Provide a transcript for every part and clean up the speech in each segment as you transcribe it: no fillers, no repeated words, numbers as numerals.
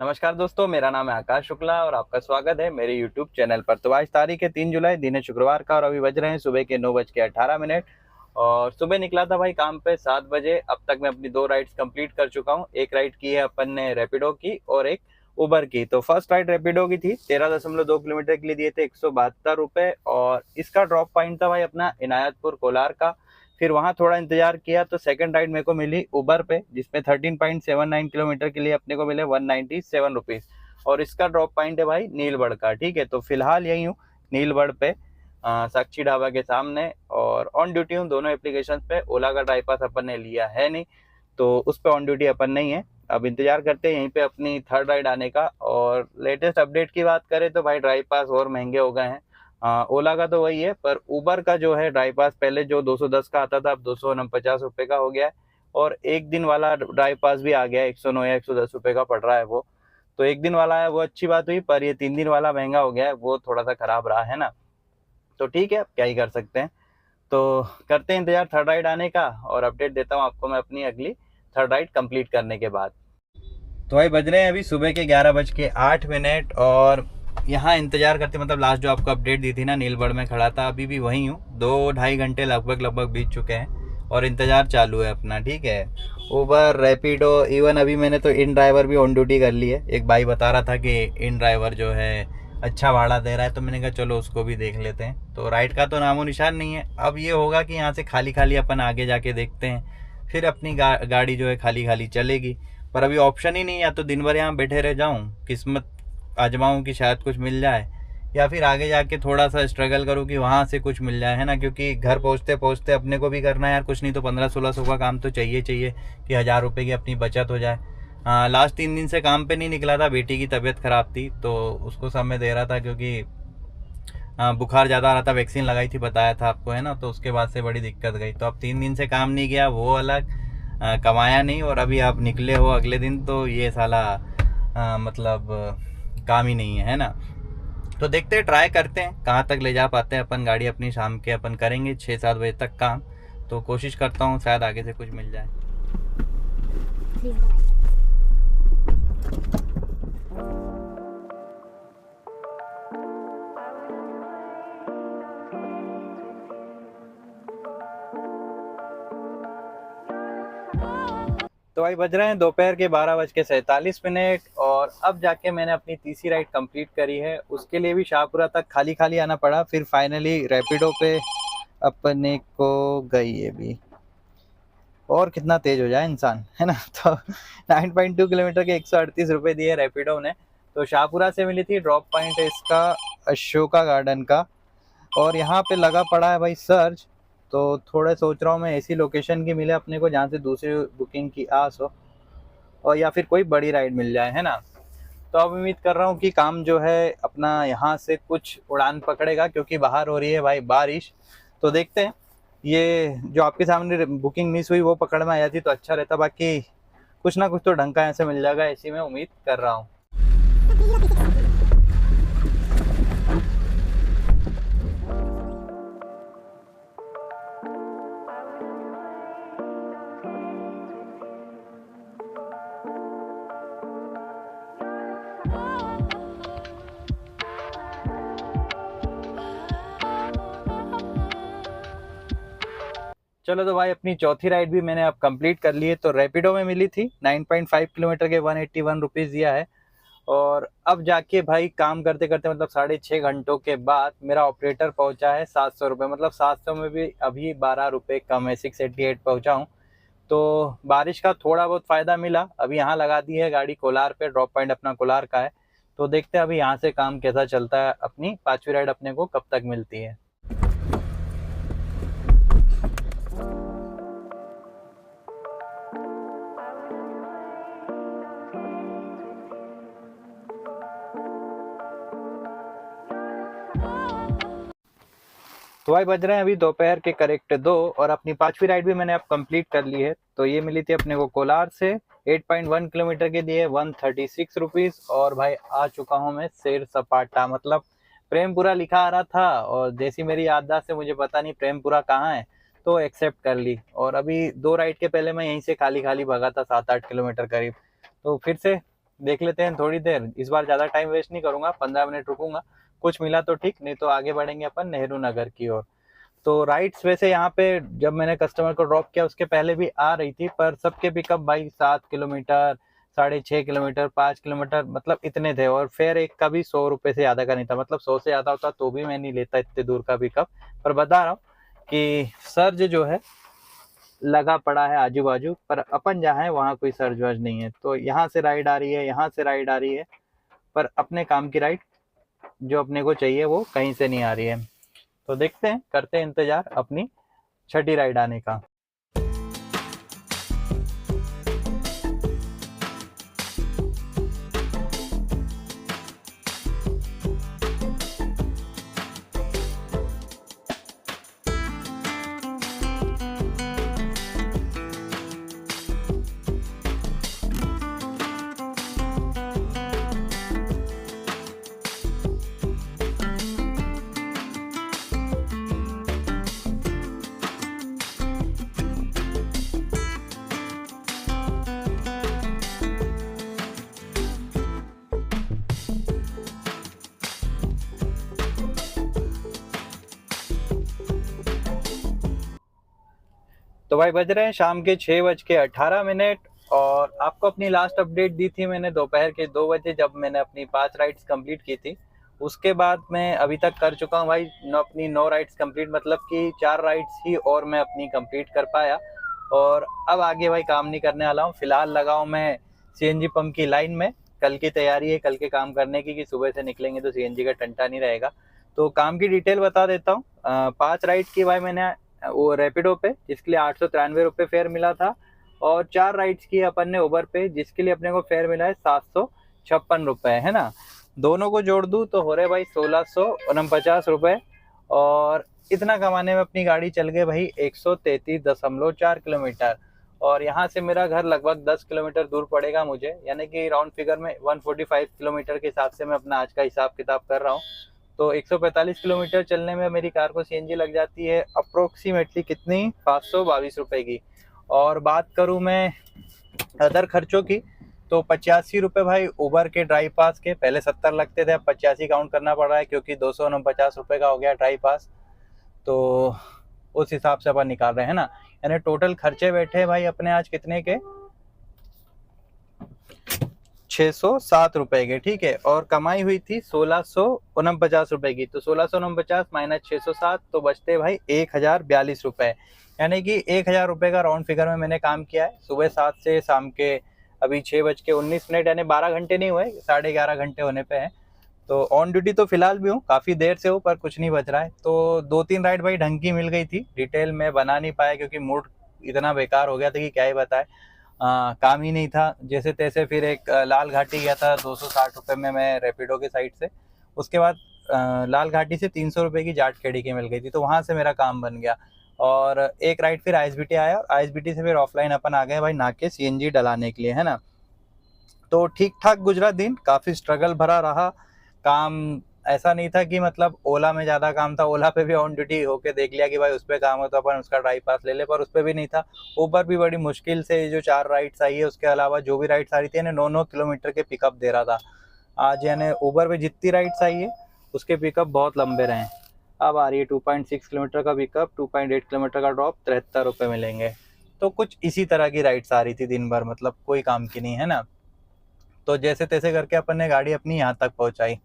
नमस्कार दोस्तों, मेरा नाम है आकाश शुक्ला और आपका स्वागत है मेरे YouTube चैनल पर। तो आज तारीख है 3 जुलाई, दिन है शुक्रवार का और अभी बज रहे हैं सुबह के 9:18 और सुबह निकला था भाई काम पे 7 बजे। अब तक मैं अपनी 2 राइड्स कंप्लीट कर चुका हूँ। एक राइड की है अपन ने रैपिडो की और एक उबर की। तो फर्स्ट राइड रैपिडो की थी, 13.2 किलोमीटर के लिए दिए थे 172 रुपये और इसका ड्रॉप पॉइंट था भाई अपना इनायतपुर कोलार का। फिर वहाँ थोड़ा इंतजार किया तो सेकंड राइड मेरे को मिली उबर पे, जिसमें 13.79 किलोमीटर के लिए अपने को मिले 197 रुपीज़ और इसका ड्रॉप पॉइंट है भाई नीलबढ़ का। ठीक है, तो फिलहाल यही हूँ नीलबढ़ पे, साक्षी ढाबा के सामने और ऑन ड्यूटी हूँ दोनों एप्लीकेशन पे। ओला का ड्राइव पास अपन ने लिया है नहीं, तो उस पर ऑन ड्यूटी अपन नहीं है। अब इंतजार करते हैं यहीं पे अपनी थर्ड राइड आने का। और लेटेस्ट अपडेट की बात करें तो भाई ड्राइव पास और महंगे हो गए हैं। ओला का तो वही है, पर उबर का जो है ड्राइव पास पहले जो 210 का आता था अब 250 रुपये का हो गया है और एक दिन वाला ड्राइव पास भी आ गया है, 109 या 110 रुपये का पड़ रहा है वो। तो एक दिन वाला है वो अच्छी बात हुई, पर ये 3 दिन वाला महंगा हो गया है, वो थोड़ा सा खराब रहा है ना। तो ठीक है, अब क्या ही कर सकते हैं। तो करते हैं इंतजार थर्ड राइड आने का और अपडेट देता हूँ आपको मैं अपनी अगली थर्ड राइड कंप्लीट करने के बाद। तो भाई बज रहे हैं अभी सुबह के 11:08 और यहाँ इंतजार करते, मतलब लास्ट जो आपको अपडेट दी थी ना, नीलबढ़ में खड़ा था, अभी भी वहीं हूँ। 2-2.5 घंटे लगभग बीत चुके हैं और इंतजार चालू है अपना। ठीक है, उबर रैपिडो, इवन अभी मैंने तो इन ड्राइवर भी ऑन ड्यूटी कर ली है। एक भाई बता रहा था कि इन ड्राइवर जो है अच्छा भाड़ा दे रहा है, तो मैंने कहा चलो उसको भी देख लेते हैं। तो राइड का तो नामो निशान नहीं है। अब ये होगा कि यहाँ से खाली खाली अपन आगे जाके देखते हैं, फिर अपनी गाड़ी जो है खाली खाली चलेगी। पर अभी ऑप्शन ही नहीं, या तो दिन भर यहाँ बैठे रह जाऊँ, किस्मत आजमाऊँ कि शायद कुछ मिल जाए, या फिर आगे जाके थोड़ा सा स्ट्रगल करूँ कि वहाँ से कुछ मिल जाए, है ना। क्योंकि घर पहुँचते पहुँचते अपने को भी करना है यार कुछ नहीं तो 1500-1600 का काम तो चाहिए कि 1000 रुपये की अपनी बचत हो जाए। लास्ट 3 दिन से काम पे नहीं निकला था, बेटी की तबीयत ख़राब थी तो उसको समय दे रहा था, क्योंकि बुखार ज़्यादा आ रहा था, वैक्सीन लगाई थी बताया था आपको, है ना। तो उसके बाद से बड़ी दिक्कत गई, तो अब 3 दिन से काम नहीं गया वो अलग, कमाया नहीं, और अभी आप निकले हो अगले दिन तो ये साला मतलब काम ही नहीं है ना। तो देखते हैं, ट्राई करते हैं कहाँ तक ले जा पाते हैं अपन गाड़ी अपनी। शाम के अपन करेंगे 6-7 बजे तक काम, तो कोशिश करता हूँ शायद आगे से कुछ मिल जाए। तो भाई बज रहे हैं दोपहर के 12:47 और अब जाके मैंने अपनी तीसरी राइड कंप्लीट करी है। उसके लिए भी शाहपुरा तक खाली खाली आना पड़ा, फिर फाइनली रैपिडो पे अपने को गई है भी। और कितना तेज हो जाए इंसान, है ना। तो 9.2 किलोमीटर के 138 रुपये दिए रैपिडो ने। तो शाहपुरा से मिली थी, ड्रॉप पॉइंट है इसका अशोका गार्डन का और यहाँ पे लगा पड़ा है भाई सर्च। तो थोड़े सोच रहा हूँ मैं ऐसी लोकेशन की मिले अपने को जहाँ से दूसरी बुकिंग की आस हो, और या फिर कोई बड़ी राइड मिल जाए, है ना। तो अब उम्मीद कर रहा हूँ कि काम जो है अपना यहाँ से कुछ उड़ान पकड़ेगा, क्योंकि बाहर हो रही है भाई बारिश। तो देखते हैं, ये जो आपके सामने बुकिंग मिस हुई वो पकड़ में आ जाती तो अच्छा रहता, बाकी कुछ ना कुछ तो ढंग का ऐसे मिल जाएगा, ऐसी मैं उम्मीद कर रहा हूँ। चलो तो भाई अपनी चौथी राइड भी मैंने अब कंप्लीट कर ली है। तो रैपिडो में मिली थी 9.5 किलोमीटर के 181 रुपीज़ दिया है और अब जाके भाई काम करते करते मतलब 6.5 घंटों के बाद मेरा ऑपरेटर पहुंचा है 700 रुपये। मतलब 700 में भी अभी 12 रुपये कम है, 688 पहुंचा हूँ। तो बारिश का थोड़ा बहुत फ़ायदा मिला। अभी यहाँ लगा दी है गाड़ी कोलार पे, ड्रॉप पॉइंट अपना कोलार का है। तो देखते हैं अभी यहाँ से काम कैसा चलता है। अपनी 5वीं राइड अपने को कब तक मिलती है। तो भाई बज रहे हैं अभी दोपहर के करेक्ट 2 और अपनी 5वीं राइड भी मैंने अब कंप्लीट कर ली है। तो ये मिली थी अपने को कोलार से, 8.1 किलोमीटर के दिए 136 रुपीज़ और भाई आ चुका हूँ मैं शेर सपाटा। मतलब प्रेमपुरा लिखा आ रहा था और जैसी मेरी याददाश्त से मुझे पता नहीं प्रेमपुरा कहाँ है, तो एक्सेप्ट कर ली। और अभी 2 राइड के पहले मैं यहीं से खाली खाली भगा था 7-8 किलोमीटर करीब। तो फिर से देख लेते हैं थोड़ी देर, इस बार ज़्यादा टाइम वेस्ट नहीं करूँगा, 15 मिनट रुकूंगा, कुछ मिला तो ठीक, नहीं तो आगे बढ़ेंगे अपन नेहरू नगर की ओर। तो राइड्स वैसे यहाँ पे जब मैंने कस्टमर को ड्रॉप किया उसके पहले भी आ रही थी, पर सबके पिकअप भाई 7 किलोमीटर, 6.5 किलोमीटर, 5 किलोमीटर, मतलब इतने थे। और फेयर एक का भी 100 रुपये से ज़्यादा का नहीं था, मतलब 100 से ज़्यादा होता तो भी मैं नहीं लेता इतने दूर का पिकअप। पर बता रहा हूँ कि सर्ज जो है लगा पड़ा है आजू बाजू, पर अपन जहाँ है वहाँ कोई सर्ज वर्ज नहीं है। तो यहाँ से राइड आ रही है, यहाँ से राइड आ रही है, पर अपने काम की राइड जो अपने को चाहिए वो कहीं से नहीं आ रही है। तो देखते हैं, करते हैं इंतजार अपनी छठी राइड आने का। तो भाई बज रहे हैं शाम के 6:18। और आपको अपनी लास्ट अपडेट दी थी मैंने दोपहर के 2 बजे, जब मैंने अपनी 5 राइड्स कंप्लीट की थी। उसके बाद मैं अभी तक कर चुका हूँ भाई अपनी 9 राइड्स कंप्लीट, मतलब कि 4 राइड्स ही और मैं अपनी कंप्लीट कर पाया। और अब आगे भाई काम नहीं करने वाला हूँ, फिलहाल लगा हूँ मैं सीएनजी पंप की लाइन में। कल की तैयारी है, कल के काम करने की, कि सुबह से निकलेंगे तो सीएनजी का टंटा नहीं रहेगा। तो काम की डिटेल बता देता हूँ। 5 राइड की भाई मैंने वो रैपिडो पे, जिसके लिए 893 रुपये फेयर मिला था। और 4 राइड्स की अपन ने उबर पे, जिसके लिए अपने को फेयर मिला है 756 रुपये, है ना। दोनों को जोड़ दूँ तो हो रहे भाई 1649 रुपये। और इतना कमाने में अपनी गाड़ी चल गई भाई 133.4 किलोमीटर। और यहाँ से मेरा घर लगभग 10 किलोमीटर दूर पड़ेगा मुझे, यानी कि राउंड फिगर में 145 किलोमीटर के हिसाब से मैं अपना आज का हिसाब किताब कर रहा हूँ। तो 145 किलोमीटर चलने में मेरी कार को सीएनजी लग जाती है अप्रोक्सीमेटली कितनी, 522 रुपये की। और बात करूँ मैं अदर खर्चों की, तो 85 रुपये भाई उबर के ड्राइव पास के, पहले 70 लगते थे, अब 85 काउंट करना पड़ रहा है, क्योंकि 249 रुपये का हो गया ड्राइव पास। तो उस हिसाब से अपन निकाल रहे हैं ना। यानी टोटल खर्चे बैठे भाई अपने आज कितने के, 607 रुपए के, ठीक है। और कमाई हुई थी 1649 रुपए की। तो 1649 माइनस 607 तो बचते भाई 1042 रुपए। यानी कि 1000 रुपए का राउंड फिगर में मैंने काम किया है, सुबह 7 से शाम के अभी 6:19, यानी 12 घंटे नहीं हुए, 11:30 घंटे होने पे है। तो ऑन ड्यूटी तो फिलहाल भी हूँ, काफ़ी देर से हूँ, पर कुछ नहीं बच रहा है। तो 2-3 राइड भाई ढंग की मिल गई थी, डिटेल में बना नहीं पाया क्योंकि मूड इतना बेकार हो गया था कि क्या ही बताए। काम ही नहीं था जैसे तैसे। फिर एक लाल घाटी गया था 260 रुपये में मैं रैपिडो के साइड से। उसके बाद लाल घाटी से 300 रुपये की जाट खेड़ी की मिल गई थी, तो वहाँ से मेरा काम बन गया। और एक राइड फिर आईएसबीटी आया, और आईएसबीटी से फिर ऑफलाइन अपन आ गए भाई नाके सीएनजी डलाने के लिए, है ना। तो ठीक ठाक गुजरा दिन, काफ़ी स्ट्रगल भरा रहा काम। ऐसा नहीं था कि मतलब ओला में ज़्यादा काम था, ओला पे भी ऑन ड्यूटी होके देख लिया कि भाई उस पर काम हो तो अपन उसका ड्राइव पास ले ले, पर उस पर भी नहीं था। ऊबर भी बड़ी मुश्किल से जो 4 राइड्स आई है, उसके अलावा जो भी राइड्स आ रही थी, 9-9 किलोमीटर के पिकअप दे रहा था आज। यानी ऊबर पे जितनी राइड्स आई है उसके पिकअप बहुत लंबे रहे हैं। अब आ रही है 2.6 किलोमीटर का पिकअप, 2.8 किलोमीटर का ड्रॉप, 73 रुपये मिलेंगे। तो कुछ इसी तरह की राइड्स आ रही थी दिन भर, मतलब कोई काम की नहीं, है ना। तो जैसे तैसे करके अपन ने गाड़ी अपनी यहाँ तक पहुँचाई।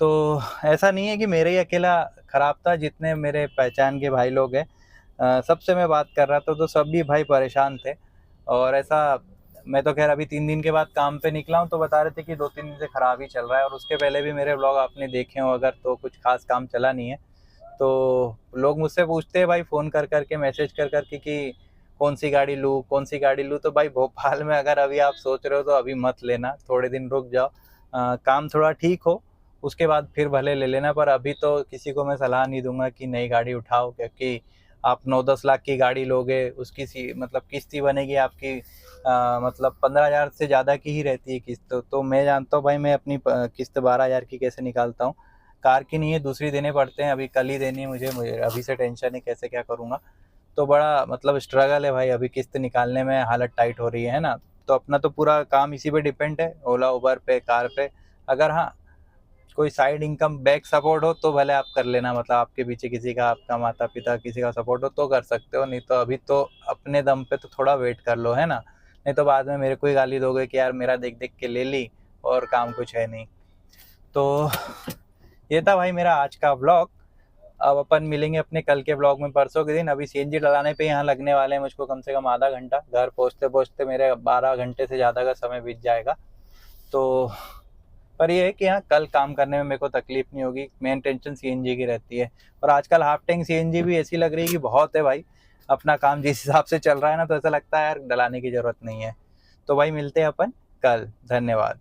तो ऐसा नहीं है कि मेरे ही अकेला ख़राब था, जितने मेरे पहचान के भाई लोग हैं सबसे मैं बात कर रहा था, तो सब भी भाई परेशान थे। और ऐसा, मैं तो खैर अभी 3 दिन के बाद काम पे निकला हूँ, तो बता रहे थे कि 2-3 दिन से ख़राब ही चल रहा है। और उसके पहले भी मेरे ब्लॉग आपने देखे हो अगर, तो कुछ खास काम चला नहीं है। तो लोग मुझसे पूछते हैं भाई फ़ोन कर करके, मैसेज कर करके कि कौन सी गाड़ी लूँ, कौन सी गाड़ी लूँ। तो भाई भोपाल में अगर अभी आप सोच रहे हो तो अभी मत लेना, थोड़े दिन रुक जाओ, काम थोड़ा ठीक हो उसके बाद फिर भले ले लेना। पर अभी तो किसी को मैं सलाह नहीं दूंगा कि नई गाड़ी उठाओ, क्योंकि आप 9-10 लाख की गाड़ी लोगे, उसकी मतलब किस्त ही बनेगी आपकी मतलब 15,000 से ज़्यादा की ही रहती है किस्त। तो मैं जानता हूँ भाई, मैं अपनी किस्त 12,000 की कैसे निकालता हूँ। कार की नहीं है, दूसरी देने पड़ते हैं, अभी कल ही देनी है मुझे अभी से टेंशन है कैसे क्या करूँगा। तो बड़ा मतलब स्ट्रगल है भाई, अभी किस्त निकालने में हालत टाइट हो रही है ना। तो अपना तो पूरा काम इसी पे डिपेंड है, ओला उबर पे, कार पे। अगर हाँ कोई साइड इनकम बैक सपोर्ट हो तो भले आप कर लेना, मतलब आपके पीछे किसी का, आपका माता पिता किसी का सपोर्ट हो तो कर सकते हो, नहीं तो अभी तो अपने दम पे तो थोड़ा वेट कर लो, है ना। नहीं तो बाद में मेरे को ही गाली दोगे कि यार मेरा देख देख के ले ली और काम कुछ है नहीं। तो ये था भाई मेरा आज का व्लॉग। अब अपन मिलेंगे अपने कल के ब्लॉग में परसों के दिन। अभी सीएनजी डलाने पे यहाँ लगने वाले हैं मुझको कम से कम आधा घंटा, घर पहुँचते पहुँचते मेरे 12 घंटे से ज़्यादा का समय बीत जाएगा। तो पर ये है कि यहाँ कल काम करने में मेरे को तकलीफ नहीं होगी, मेन टेंशन सीएनजी की रहती है। और आजकल हाफ टैंक सीएनजी भी ऐसी लग रही है कि बहुत है भाई, अपना काम जिस हिसाब से चल रहा है ना, तो ऐसा लगता है यार डलाने की ज़रूरत नहीं है। तो भाई मिलते हैं अपन कल, धन्यवाद।